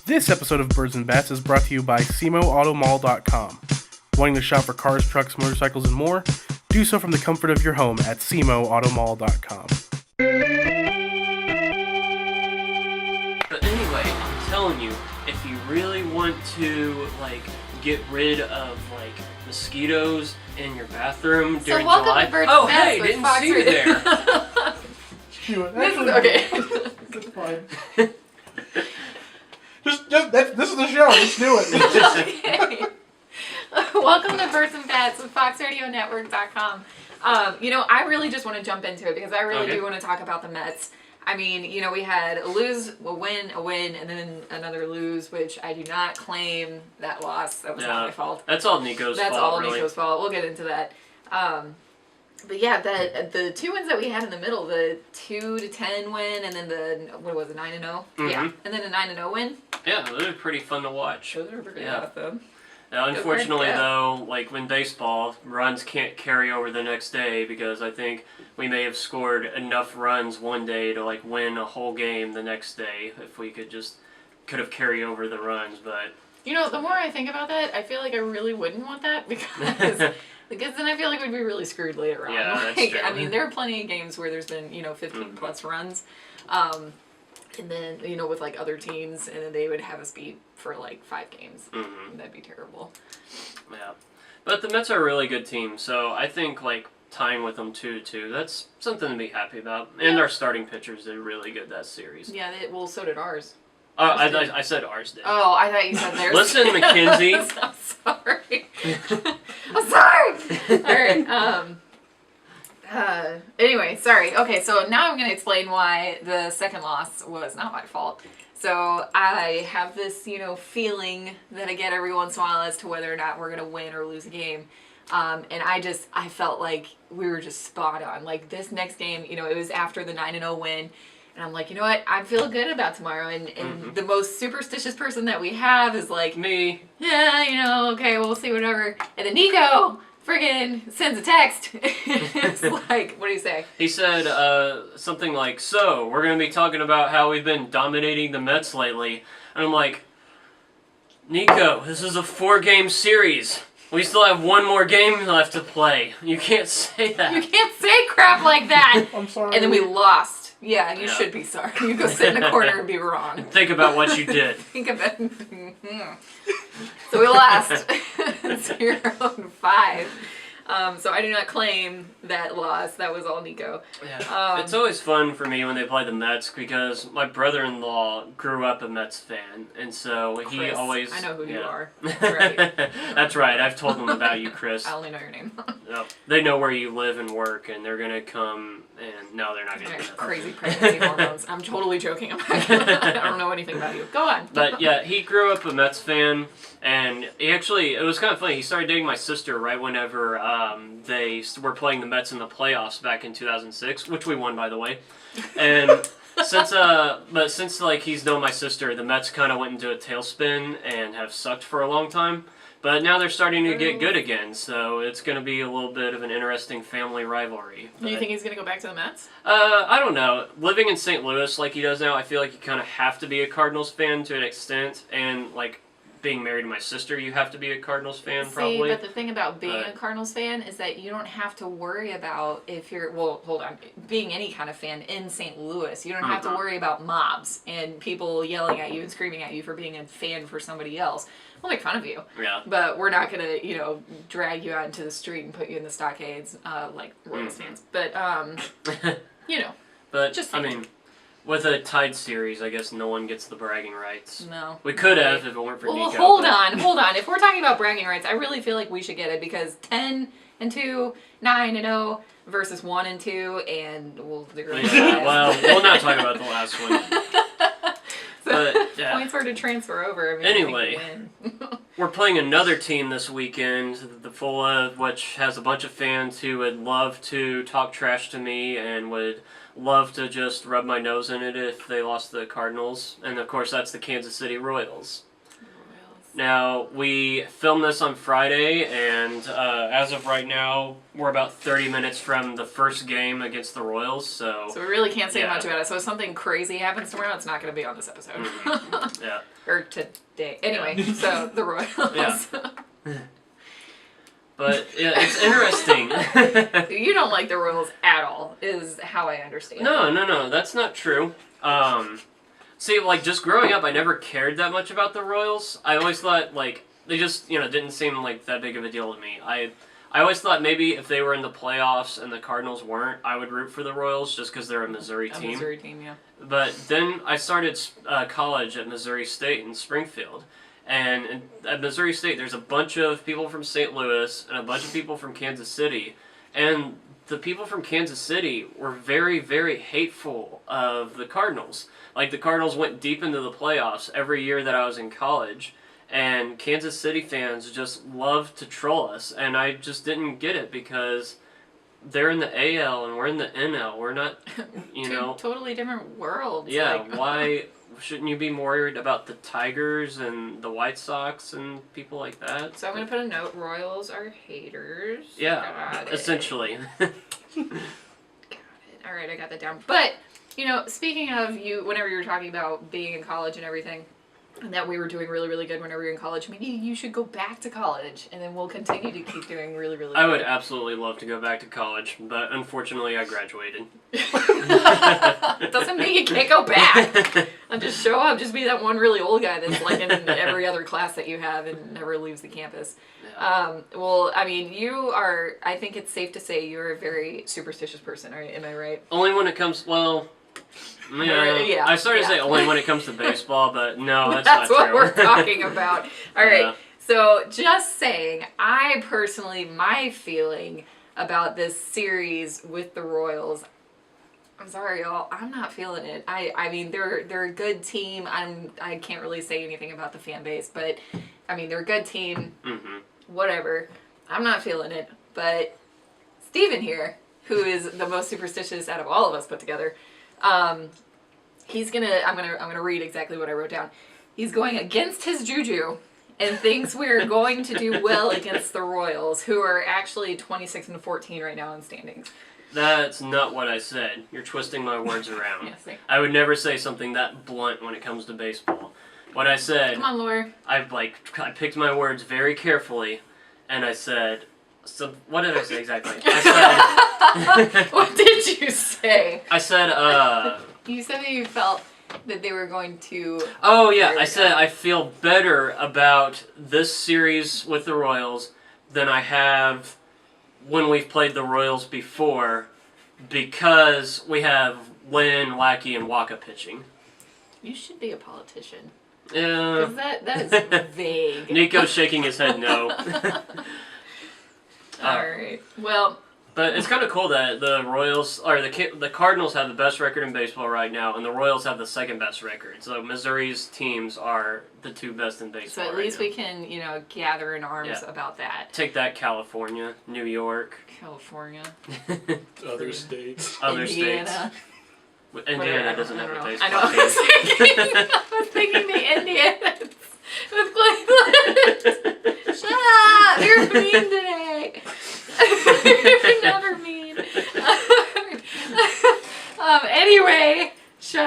This episode of Birds and Bats is brought to you by SemoAutomall.com. Wanting to shop for cars, trucks, motorcycles, and more? Do so from the comfort of your home at SemoAutomall.com. But anyway, I'm telling you, if you really want to, get rid of, mosquitoes in your bathroom during welcome July... to Birds Oh, and Bats hey, with didn't Fox see you Radio. there. Okay. It's fine. This is the show. Let's do it. Okay. Welcome to Birds and Bats with FoxRadioNetwork.com. I really just want to jump into it because I really do want to talk about the Mets. I mean, we had a win, and then another lose, which I do not claim that loss. That was not my fault. That's all Nico's fault, That's all really. Nico's fault. We'll get into that. But yeah, the two wins that we had in the middle, the 2-10 win, and then the 9-0? Mm-hmm. Yeah, and then a 9-0 win. Yeah, those are pretty fun to watch. Those are pretty Yeah. awesome. Now, unfortunately, Yeah. though, when baseball, runs can't carry over the next day because I think we may have scored enough runs one day to, win a whole game the next day if we could have carried over the runs, but... The more I think about that, I feel like I really wouldn't want that because then I feel like we'd be really screwed later on. Yeah, that's true. I mean, there are plenty of games where there's been, 15 plus runs. And then, with other teams, and then they would have us beat for 5 games. Mm-hmm. That'd be terrible. Yeah. But the Mets are a really good team, so I think, tying with them 2-2, that's something to be happy about. And our starting pitchers did really good that series. Yeah, so did ours. I said ours did. Oh, I thought you said theirs. Listen, Mackenzie. I'm sorry. I'm sorry! Alright, anyway, sorry. Okay, so now I'm going to explain why the second loss was not my fault. So I have this, feeling that I get every once in a while as to whether or not we're going to win or lose a game. And I felt like we were just spot on. This next game, it was after the 9-0 win. And I'm like, you know what? I feel good about tomorrow. And the most superstitious person that we have is like... Me. Yeah, okay, we'll see, whatever. And then Nico friggin' sends a text. It's like, what do you say? He said something like, so, we're going to be talking about how we've been dominating the Mets lately. And I'm like, Nico, this is a 4-game series. We still have one more game left to play. You can't say that. You can't say crap like that. I'm sorry. And then we lost. Yeah, you should be sorry. You go sit in the corner and be wrong. Think about what you did. Think about it. So we lost 0-5. So I do not claim that loss. That was all Nico. Yeah. It's always fun for me when they play the Mets because my brother-in-law grew up a Mets fan, and so he Chris, always... I know who you are. That's right. That's right. I've told them about you, Chris. I only know your name. Yep. They know where you live and work, and they're going to come, and no, they're not going to do that. Crazy pregnancy hormones. I'm totally joking. I don't know anything about you. Go on. But yeah, he grew up a Mets fan, and it was kind of funny. He started dating my sister right whenever they were playing the Mets in the playoffs back in 2006, which we won, by the way. And since he's known my sister, the Mets kind of went into a tailspin and have sucked for a long time. But now they're starting to get good again, so it's going to be a little bit of an interesting family rivalry. Do you think he's going to go back to the Mets? I don't know. Living in St. Louis like he does now, I feel like you kind of have to be a Cardinals fan to an extent, and being married to my sister, you have to be a Cardinals fan, probably. But the thing about being a Cardinals fan is that you don't have to worry about being any kind of fan in St. Louis. You don't have to worry about mobs and people yelling at you and screaming at you for being a fan for somebody else. We'll make fun of you. Yeah. But we're not going to, drag you out into the street and put you in the stockades like Royals fans. But, But, just with a tied series, I guess no one gets the bragging rights. No. We could have if it weren't for Nico. Hold on. If we're talking about bragging rights, I really feel like we should get it because 10-2, 9-0 versus 1-2, and we'll well, we'll not talk about the last one. But, yeah. Points were to transfer over. Anyway, we're playing another team this weekend, the Fulla, which has a bunch of fans who would love to talk trash to me and would love to just rub my nose in it if they lost the Cardinals. And, of course, that's the Kansas City Royals. Now, we filmed this on Friday, and as of right now, we're about 30 minutes from the first game against the Royals, so So we really can't say Yeah. much about it. So if something crazy happens tomorrow, it's not going to be on this episode. yeah. Or today. Anyway, so the Royals. Yeah. But yeah, it's interesting. You don't like the Royals at all, is how I understand it. No, that's not true. See, like, just growing up, I never cared that much about the Royals. I always thought, like, they just, didn't seem like that big of a deal to me. I always thought maybe if they were in the playoffs and the Cardinals weren't, I would root for the Royals just because they're a Missouri A team. Missouri team, yeah. But then I started college at Missouri State in Springfield. And at Missouri State, there's a bunch of people from St. Louis and a bunch of people from Kansas City. And the people from Kansas City were very, very hateful of the Cardinals. Like, the Cardinals went deep into the playoffs every year that I was in college. And Kansas City fans just loved to troll us. And I just didn't get it because they're in the AL and we're in the NL. We're not, Two totally different worlds. Yeah, like- why shouldn't you be more worried about the Tigers and the White Sox and people like that? So I'm going to put a note. Royals are haters. Yeah, Got it. essentially. Got it. All right, I got that down. But, speaking of you, whenever you were talking about being in college and everything, and that we were doing really, really good whenever you were in college, maybe you should go back to college, and then we'll continue to keep doing really, really good. I would absolutely love to go back to college, but unfortunately I graduated. Doesn't mean you can't go back. I'll just show up, just be that one really old guy that's like in every other class that you have and never leaves the campus. Well, I mean, I think it's safe to say you're a very superstitious person, right? Am I right? Only when it comes, Yeah, I started to say yeah. only when it comes to baseball, but no, that's That's not what true. we're talking about. All right. Yeah. So just saying, I personally, my feeling about this series with the Royals, I'm sorry, y'all, I'm not feeling it. I mean, they're a good team. I can't really say anything about the fan base, but I mean, they're a good team. Mm-hmm. Whatever. I'm not feeling it. But Steven here, who is the most superstitious out of all of us put together, he's gonna. I'm gonna read exactly what I wrote down. He's going against his juju and thinks we're going to do well against the Royals, who are actually 26-14 right now in standings. That's not what I said. You're twisting my words around. Yes, I would never say something that blunt when it comes to baseball. What I said, come on, Laura. I picked my words very carefully, and I said, what did I say exactly? What did you say? I said, You said that you felt that they were going to. oh yeah, There I we said go. I feel better about this series with the Royals than I have when we've played the Royals before because we have Lynn, Lackey, and Waka pitching. You should be a politician. Yeah. 'Cause that is vague. Nico's shaking his head no. All right. Well, But it's kind of cool that the Royals, or the Cardinals have the best record in baseball right now, and the Royals have the second best record. So Missouri's teams are the two best in baseball so at right least now. we can, gather in arms Yeah. about that. Take that, California, New York, California, Other states. other states. Indiana. Indiana Whatever, doesn't I have don't a know. baseball I know. team. I was thinking the Indians with Cleveland. Shut up! You're mean today. You're never mean. Anyway, shut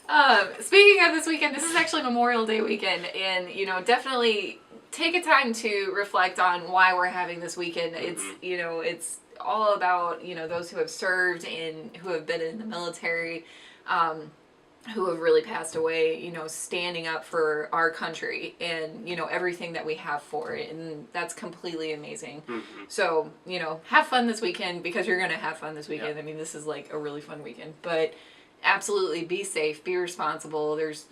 up. Speaking of this weekend, this is actually Memorial Day weekend, and definitely take a time to reflect on why we're having this weekend. It's it's all about those who have served and who have been in the military, who have really passed away. Standing up for our country and everything that we have for it, and that's completely amazing. Mm-hmm. So have fun this weekend because you're gonna have fun this weekend. Yeah. I mean, this is like a really fun weekend, but absolutely be safe, be responsible. There's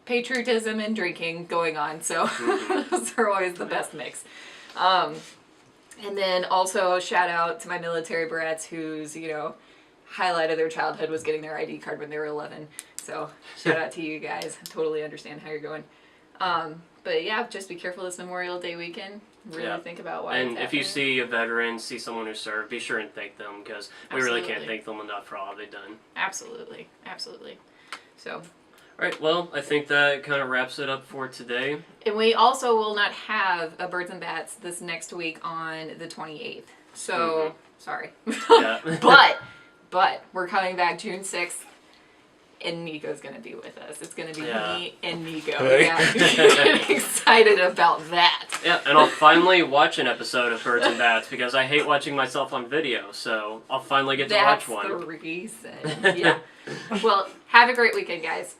patriotism and drinking going on, so those are always the best mix. And then also shout out to my military brats whose highlight of their childhood was getting their ID card when they were 11. So shout out to you guys. Totally understand how you're going. But yeah, just be careful this Memorial Day weekend. Really Yeah. think about why. And it's if you happening. see a veteran, see someone who served, be sure and thank them because we really can't Absolutely. thank them enough for all they've done. Absolutely. So, Alright, well, I think that kind of wraps it up for today. And we also will not have a Birds and Bats this next week on the 28th. So, sorry. Yeah. but we're coming back June 6th. And Nico's gonna be with us. It's gonna be me and Nico. Hey. Yeah. Excited about that. Yeah, and I'll finally watch an episode of Birds and Bats because I hate watching myself on video, so I'll finally get to That's watch one. the reason. Yeah. Well, have a great weekend, guys.